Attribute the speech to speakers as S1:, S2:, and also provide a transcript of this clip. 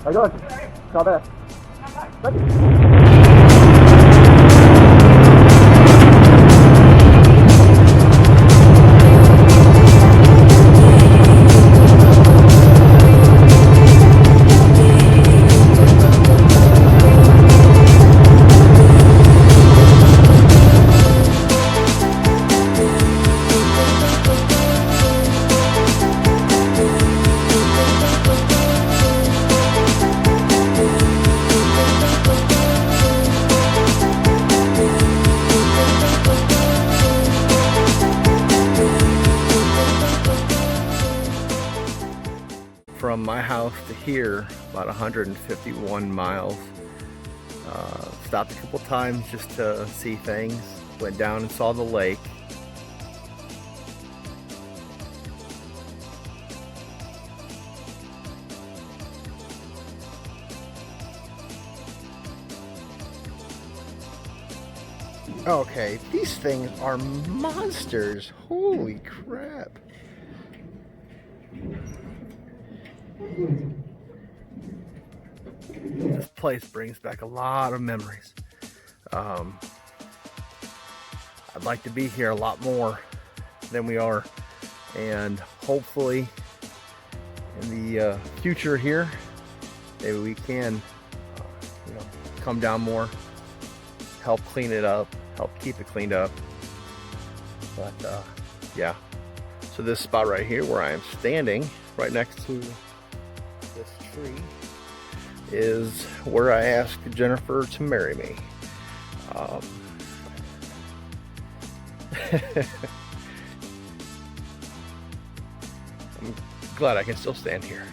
S1: How you doing? Not bad. From my house to here, about 151 miles. Stopped a couple times just to see things. Went down and saw the lake. Okay, these things are monsters. Holy crap. This place brings back a lot of memories. I'd like to be here a lot more than we are, and hopefully in the future here, maybe we can come down more, help clean it up, help keep it cleaned up. But yeah, so this spot right here where I am standing, right next to this tree, is where I asked Jennifer to marry me. I'm glad I can still stand here.